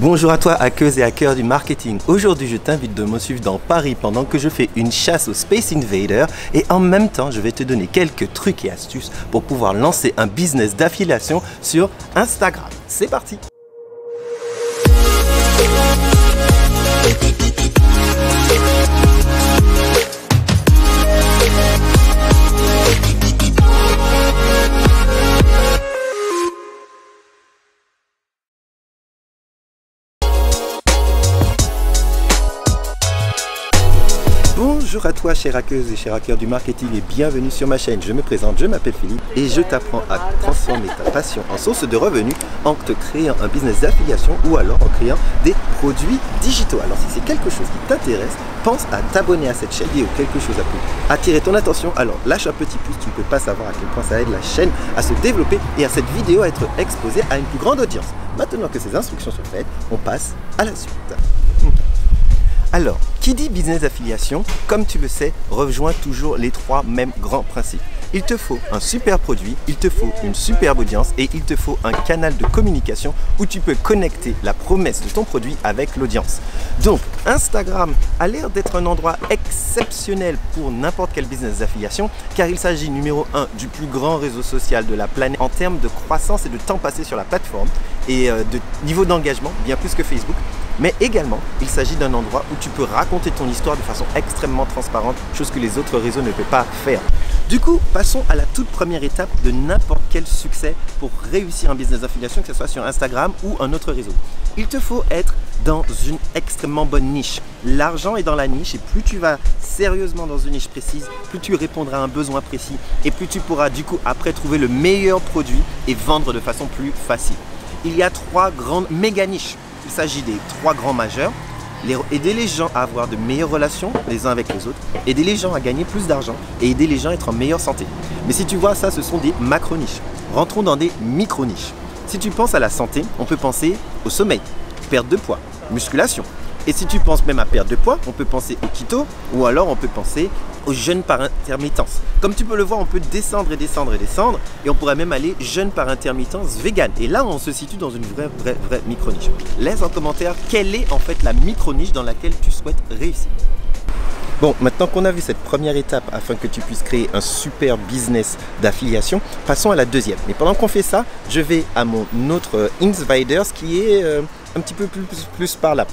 Bonjour à toi, hackeuse et hackers du marketing. Aujourd'hui, je t'invite de me suivre dans Paris pendant que je fais une chasse aux Space Invaders et en même temps, je vais te donner quelques trucs et astuces pour pouvoir lancer un business d'affiliation sur Instagram. C'est parti! Bonjour à toi chers hackeuses et chers hackers du marketing et bienvenue sur ma chaîne. Je me présente, je m'appelle Philippe et je t'apprends à transformer ta passion en source de revenus en te créant un business d'affiliation ou alors en créant des produits digitaux. Alors si c'est quelque chose qui t'intéresse, pense à t'abonner à cette chaîne ou quelque chose a pu attirer ton attention, alors lâche un petit pouce, tu ne peux pas savoir à quel point ça aide la chaîne à se développer et à cette vidéo à être exposée à une plus grande audience. Maintenant que ces instructions sont faites, on passe à la suite. Alors, qui dit business d'affiliation, comme tu le sais, rejoint toujours les trois mêmes grands principes. Il te faut un super produit, il te faut une superbe audience et il te faut un canal de communication où tu peux connecter la promesse de ton produit avec l'audience. Donc, Instagram a l'air d'être un endroit exceptionnel pour n'importe quel business d'affiliation car il s'agit numéro 1 du plus grand réseau social de la planète en termes de croissance et de temps passé sur la plateforme et de niveau d'engagement, bien plus que Facebook. Mais également, il s'agit d'un endroit où tu peux raconter ton histoire de façon extrêmement transparente, chose que les autres réseaux ne peuvent pas faire. Du coup, passons à la toute première étape de n'importe quel succès pour réussir un business d'affiliation, que ce soit sur Instagram ou un autre réseau. Il te faut être dans une extrêmement bonne niche. L'argent est dans la niche et plus tu vas sérieusement dans une niche précise, plus tu répondras à un besoin précis et plus tu pourras du coup après trouver le meilleur produit et vendre de façon plus facile. Il y a trois grandes méga niches. Il s'agit des trois grands majeurs, aider les gens à avoir de meilleures relations les uns avec les autres, aider les gens à gagner plus d'argent et aider les gens à être en meilleure santé. Mais si tu vois ça, ce sont des macro-niches. Rentrons dans des micro-niches. Si tu penses à la santé, on peut penser au sommeil, perte de poids, musculation. Et si tu penses même à perte de poids, on peut penser au keto ou alors on peut penser au jeûne par intermittence. Comme tu peux le voir, on peut descendre et descendre et descendre et on pourrait même aller jeûne par intermittence vegan. Et là, on se situe dans une vraie micro-niche. Laisse en commentaire quelle est en fait la micro-niche dans laquelle tu souhaites réussir. Bon, maintenant qu'on a vu cette première étape afin que tu puisses créer un super business d'affiliation, passons à la deuxième. Mais pendant qu'on fait ça, je vais à mon autre Invaders qui est un petit peu plus par là.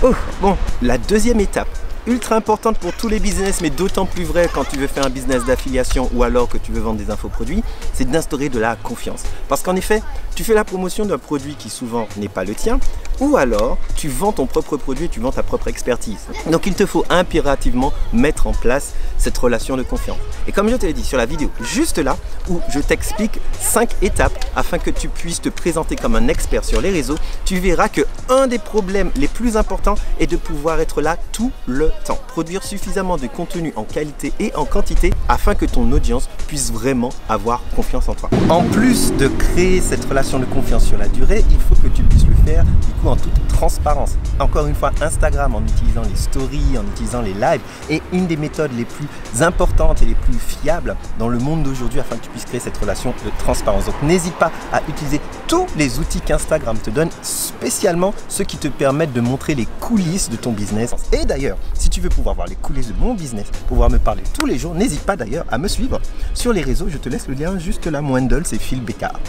Oh, bon, la deuxième étape, ultra importante pour tous les business, mais d'autant plus vrai quand tu veux faire un business d'affiliation ou alors que tu veux vendre des infoproduits, c'est d'instaurer de la confiance. Parce qu'en effet, tu fais la promotion d'un produit qui souvent n'est pas le tien, ou alors tu vends ton propre produit, tu vends ta propre expertise. Donc il te faut impérativement mettre en place cette relation de confiance. Et comme je te l'ai dit sur la vidéo juste là, où je t'explique 5 étapes afin que tu puisses te présenter comme un expert sur les réseaux, tu verras que un des problèmes les plus importants est de pouvoir être là tout le temps. Produire suffisamment de contenu en qualité et en quantité afin que ton audience puisse vraiment avoir confiance en toi. En plus de créer cette relation de confiance sur la durée, il faut que tu puisses le faire du coup en toute transparence. Encore une fois, Instagram en utilisant les stories, en utilisant les lives est une des méthodes les plus importantes et les plus fiables dans le monde d'aujourd'hui afin que tu puisses créer cette relation de transparence. Donc n'hésite pas à utiliser tous les outils qu'Instagram te donne, spécialement ceux qui te permettent de montrer les coulisses de ton business. Et d'ailleurs, si tu veux pouvoir voir les coulisses de mon business, pouvoir me parler tous les jours, n'hésite pas d'ailleurs à me suivre sur les réseaux. Je te laisse le lien juste là, mon handle, c'est Phil Bécard.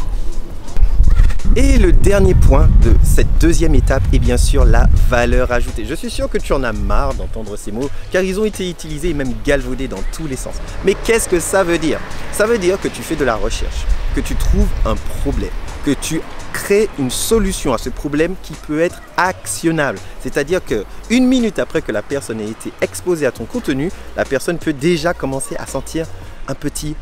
Et le dernier point de cette deuxième étape est bien sûr la valeur ajoutée. Je suis sûr que tu en as marre d'entendre ces mots car ils ont été utilisés et même galvaudés dans tous les sens. Mais qu'est-ce que ça veut dire? Ça veut dire que tu fais de la recherche, que tu trouves un problème, que tu crées une solution à ce problème qui peut être actionnable. C'est-à-dire que une minute après que la personne ait été exposée à ton contenu, la personne peut déjà commencer à sentir un petit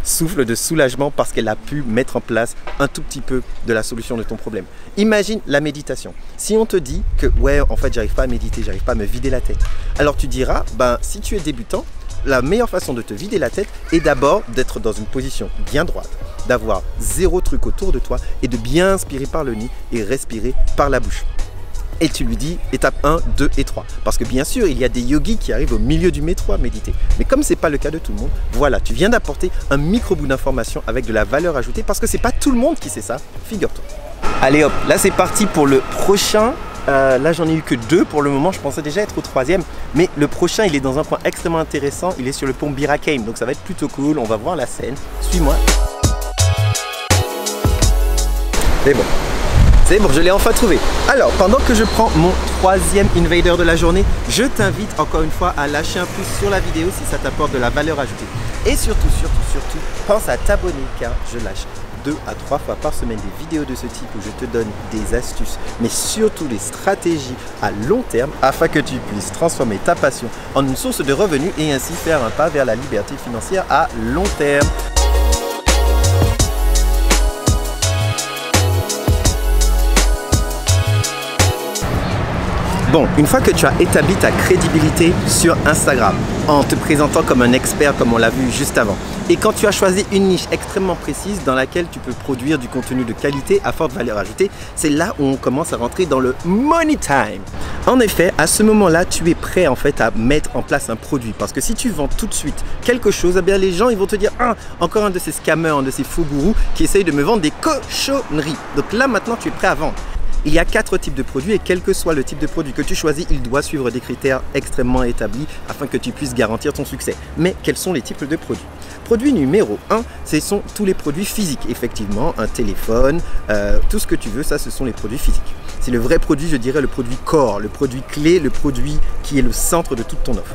souffle de soulagement parce qu'elle a pu mettre en place un tout petit peu de la solution de ton problème. Imagine la méditation. Si on te dit que ouais, en fait, j'arrive pas à méditer, j'arrive pas à me vider la tête, alors tu diras, ben, si tu es débutant, la meilleure façon de te vider la tête est d'abord d'être dans une position bien droite, d'avoir zéro truc autour de toi et de bien inspirer par le nez et respirer par la bouche. et tu lui dis étape 1, 2 et 3. Parce que bien sûr, il y a des yogis qui arrivent au milieu du métro à méditer. Mais comme ce n'est pas le cas de tout le monde, voilà, tu viens d'apporter un micro bout d'information avec de la valeur ajoutée parce que c'est pas tout le monde qui sait ça, figure-toi. Allez hop, là c'est parti pour le prochain. Là j'en ai eu que 2 pour le moment, je pensais déjà être au 3e. Mais le prochain il est dans un point extrêmement intéressant, il est sur le pont Bir Hakeim. Donc ça va être plutôt cool, on va voir la scène. Suis-moi. C'est bon, je l'ai enfin trouvé. Alors, pendant que je prends mon 3e invader de la journée, je t'invite encore une fois à lâcher un pouce sur la vidéo si ça t'apporte de la valeur ajoutée. Et surtout, pense à t'abonner car je lâche 2 à 3 fois par semaine des vidéos de ce type où je te donne des astuces, mais surtout des stratégies à long terme afin que tu puisses transformer ta passion en une source de revenus et ainsi faire un pas vers la liberté financière à long terme. Bon, une fois que tu as établi ta crédibilité sur Instagram, en te présentant comme un expert comme on l'a vu juste avant, et quand tu as choisi une niche extrêmement précise dans laquelle tu peux produire du contenu de qualité à forte valeur ajoutée, c'est là où on commence à rentrer dans le money time. En effet, à ce moment-là, tu es prêt en fait à mettre en place un produit. Parce que si tu vends tout de suite quelque chose, eh bien les gens ils vont te dire « Ah, encore un de ces scammers, un de ces faux gourous qui essayent de me vendre des cochonneries. » Donc là maintenant, tu es prêt à vendre. Il y a 4 types de produits et quel que soit le type de produit que tu choisis, il doit suivre des critères extrêmement établis afin que tu puisses garantir ton succès. Mais quels sont les types de produits? Produit numéro 1, ce sont tous les produits physiques. Effectivement, un téléphone, tout ce que tu veux, ça ce sont les produits physiques. C'est le vrai produit, je dirais le produit core, le produit clé, le produit qui est le centre de toute ton offre.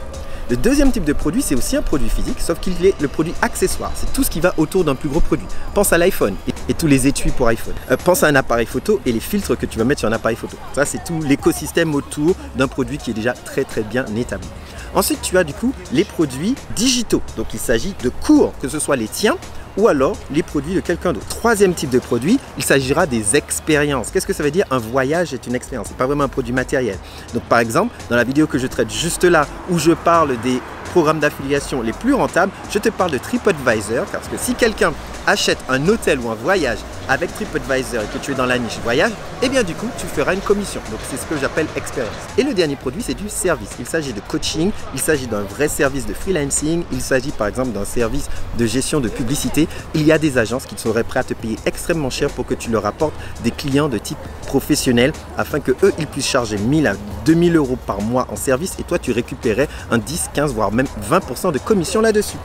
Le deuxième type de produit, c'est aussi un produit physique, sauf qu'il est le produit accessoire. C'est tout ce qui va autour d'un plus gros produit. Pense à l'iPhone et tous les étuis pour iPhone. Pense à un appareil photo et les filtres que tu vas mettre sur un appareil photo. Ça, c'est tout l'écosystème autour d'un produit qui est déjà très bien établi. Ensuite, tu as du coup les produits digitaux. Donc, il s'agit de cours, que ce soit les tiens ou alors les produits de quelqu'un d'autre. Troisième type de produit, il s'agira des expériences. Qu'est-ce que ça veut dire? Un voyage est une expérience, c'est pas vraiment un produit matériel. Donc par exemple, dans la vidéo que je traite juste là, où je parle des programmes d'affiliation les plus rentables, je te parle de TripAdvisor, parce que si quelqu'un achète un hôtel ou un voyage avec TripAdvisor et que tu es dans la niche voyage, eh bien du coup, tu feras une commission. Donc c'est ce que j'appelle expérience. Et le dernier produit, c'est du service. Il s'agit de coaching, il s'agit d'un vrai service de freelancing, il s'agit par exemple d'un service de gestion de publicité. Il y a des agences qui seraient prêtes à te payer extrêmement cher pour que tu leur apportes des clients de type professionnel afin que eux, ils puissent charger 1000 à 2000 € par mois en service et toi, tu récupérais un 10, 15, voire même 20% de commission là-dessus.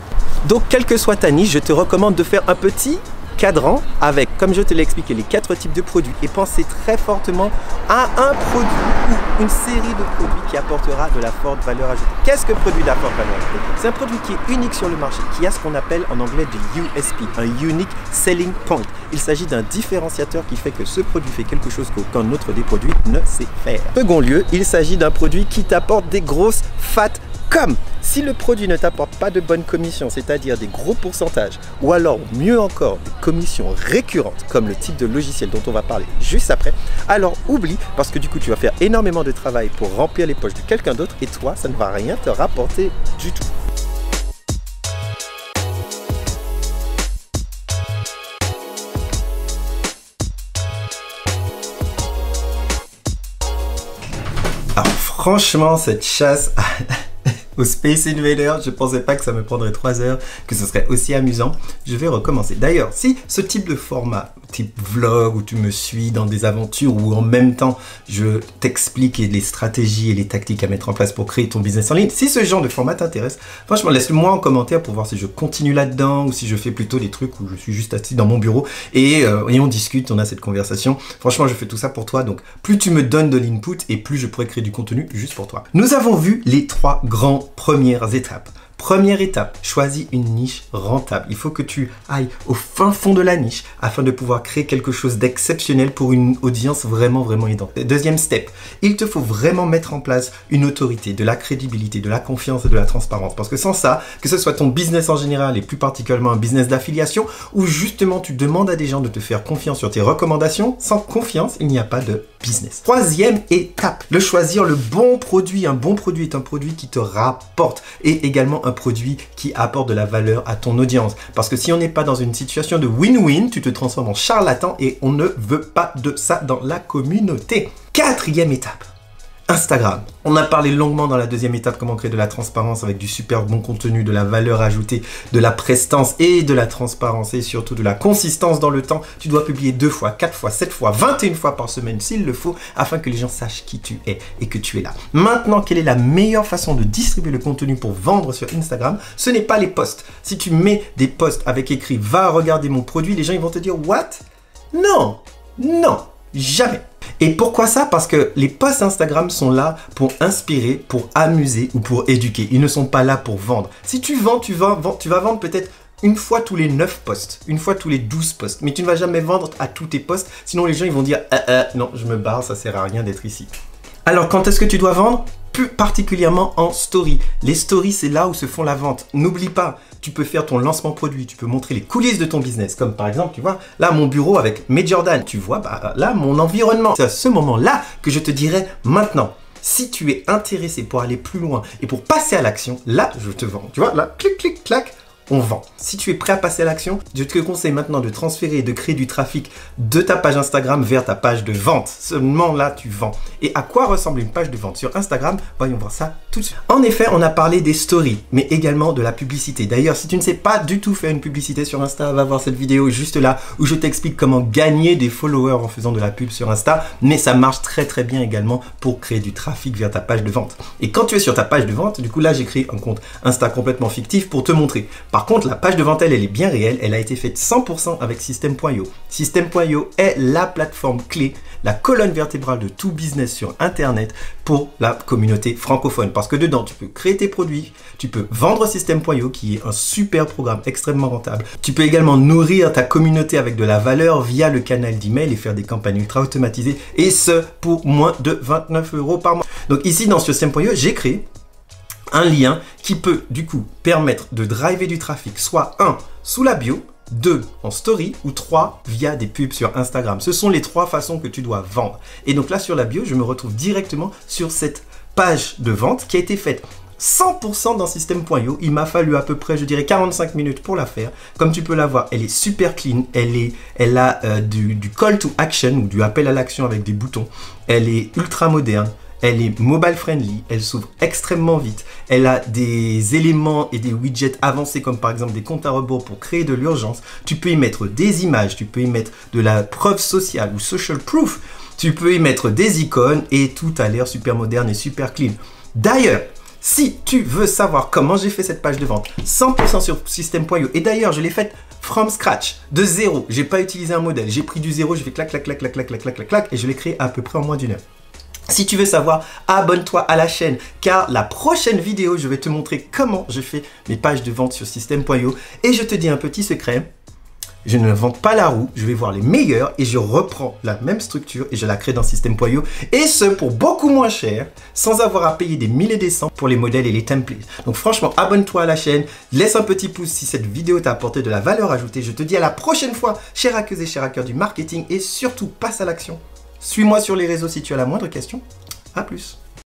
Donc, quelle que soit ta niche, je te recommande de faire un petit cadran avec, comme je te l'ai expliqué, les 4 types de produits et penser très fortement à un produit ou une série de produits qui apportera de la forte valeur ajoutée. Qu'est-ce que produit de la forte valeur ajoutée? C'est un produit qui est unique sur le marché, qui a ce qu'on appelle en anglais du USP, un Unique Selling Point. Il s'agit d'un différenciateur qui fait que ce produit fait quelque chose qu'aucun autre des produits ne sait faire. En second lieu, il s'agit d'un produit qui t'apporte des grosses fat comme si le produit ne t'apporte pas de bonnes commissions, c'est-à-dire des gros pourcentages, ou alors mieux encore des commissions récurrentes, comme le type de logiciel dont on va parler juste après, alors oublie, parce que du coup tu vas faire énormément de travail pour remplir les poches de quelqu'un d'autre et toi ça ne va rien te rapporter du tout. Alors franchement cette chasse au Space Invader, je pensais pas que ça me prendrait 3 heures, que ce serait aussi amusant. Je vais recommencer. D'ailleurs, si ce type de format, type vlog, où tu me suis dans des aventures, où en même temps je t'explique les stratégies et les tactiques à mettre en place pour créer ton business en ligne, si ce genre de format t'intéresse, franchement, laisse-le-moi en commentaire pour voir si je continue là-dedans ou si je fais plutôt des trucs où je suis juste assis dans mon bureau et on discute, on a cette conversation. Franchement, je fais tout ça pour toi, donc plus tu me donnes de l'input et plus je pourrai créer du contenu juste pour toi. Nous avons vu les 3 grands premières étapes. Première étape, choisis une niche rentable. Il faut que tu ailles au fin fond de la niche afin de pouvoir créer quelque chose d'exceptionnel pour une audience vraiment aidante. Deuxième step, il te faut vraiment mettre en place une autorité, de la crédibilité, de la confiance et de la transparence. Parce que sans ça, que ce soit ton business en général et plus particulièrement un business d'affiliation où justement tu demandes à des gens de te faire confiance sur tes recommandations, sans confiance, il n'y a pas de business. Troisième étape, le choisir le bon produit. Un bon produit est un produit qui te rapporte et également un produit qui apporte de la valeur à ton audience. Parce que si on n'est pas dans une situation de win-win, tu te transformes en charlatan et on ne veut pas de ça dans la communauté. Quatrième étape, Instagram. On a parlé longuement dans la deuxième étape comment créer de la transparence avec du super bon contenu, de la valeur ajoutée, de la prestance et de la transparence et surtout de la consistance dans le temps. Tu dois publier 2 fois, 4 fois, 7 fois, 21 fois par semaine s'il le faut afin que les gens sachent qui tu es et que tu es là. Maintenant, quelle est la meilleure façon de distribuer le contenu pour vendre sur Instagram? Ce n'est pas les posts. Si tu mets des posts avec écrit « Va regarder mon produit », les gens ils vont te dire « What ?» Non, non, jamais. Et pourquoi ça? Parce que les posts Instagram sont là pour inspirer, pour amuser ou pour éduquer. Ils ne sont pas là pour vendre. Si tu vends, tu vas vendre peut-être une fois tous les 9 posts, une fois tous les 12 posts. Mais tu ne vas jamais vendre à tous tes posts. Sinon, les gens ils vont dire non, je me barre, ça sert à rien d'être ici. Alors, quand est-ce que tu dois vendre? Plus particulièrement en story. Les stories, c'est là où se font la vente. N'oublie pas, tu peux faire ton lancement produit, tu peux montrer les coulisses de ton business. Comme par exemple, tu vois, là, mon bureau avec mes Jordan. Tu vois, là, mon environnement. C'est à ce moment-là que je te dirais maintenant. Si tu es intéressé pour aller plus loin et pour passer à l'action, là, je te vends. Tu vois, là, clic, clic, clac. On vend. Si tu es prêt à passer à l'action, je te conseille maintenant de transférer et de créer du trafic de ta page Instagram vers ta page de vente. Seulement là, tu vends. Et à quoi ressemble une page de vente sur Instagram? Voyons voir ça tout de suite. En effet, on a parlé des stories, mais également de la publicité. D'ailleurs, si tu ne sais pas du tout faire une publicité sur Insta, va voir cette vidéo juste là où je t'explique comment gagner des followers en faisant de la pub sur Insta. Mais ça marche très très bien également pour créer du trafic vers ta page de vente. Et quand tu es sur ta page de vente, du coup là, j'ai créé un compte Insta complètement fictif pour te montrer. Par contre, la page de vente, elle est bien réelle. Elle a été faite 100% avec System.io. System.io est la plateforme clé, la colonne vertébrale de tout business sur Internet pour la communauté francophone. Parce que dedans, tu peux créer tes produits, tu peux vendre System.io qui est un super programme extrêmement rentable. Tu peux également nourrir ta communauté avec de la valeur via le canal d'email et faire des campagnes ultra automatisées et ce pour moins de 29 € par mois. Donc ici, dans System.io, j'ai créé un lien qui peut du coup permettre de driver du trafic, soit 1 sous la bio, 2 en story ou 3 via des pubs sur Instagram. Ce sont les 3 façons que tu dois vendre. Et donc là sur la bio, je me retrouve directement sur cette page de vente qui a été faite 100% dans System.io. Il m'a fallu à peu près, je dirais, 45 minutes pour la faire. Comme tu peux la voir, elle est super clean. Elle a du call to action ou du appel à l'action avec des boutons. Elle est ultra moderne. Elle est mobile friendly, elle s'ouvre extrêmement vite, elle a des éléments et des widgets avancés comme par exemple des comptes à rebours pour créer de l'urgence. Tu peux y mettre des images, tu peux y mettre de la preuve sociale ou social proof, tu peux y mettre des icônes et tout a l'air super moderne et super clean. D'ailleurs, si tu veux savoir comment j'ai fait cette page de vente 100% sur System.io, et d'ailleurs je l'ai faite from scratch, de zéro, j'ai pas utilisé un modèle, j'ai pris du zéro, j'ai fait clac clac clac clac clac clac clac clac clac et je l'ai créé à peu près en moins d'1 heure. Si tu veux savoir, abonne-toi à la chaîne car la prochaine vidéo, je vais te montrer comment je fais mes pages de vente sur System.io et je te dis un petit secret, je ne invente pas la roue, je vais voir les meilleurs et je reprends la même structure et je la crée dans System.io et ce pour beaucoup moins cher sans avoir à payer des milliers et des cents pour les modèles et les templates. Donc franchement, abonne-toi à la chaîne, laisse un petit pouce si cette vidéo t'a apporté de la valeur ajoutée. Je te dis à la prochaine fois, chers hackeuses et chers hackers du marketing et surtout passe à l'action. Suis-moi sur les réseaux si tu as la moindre question. À plus.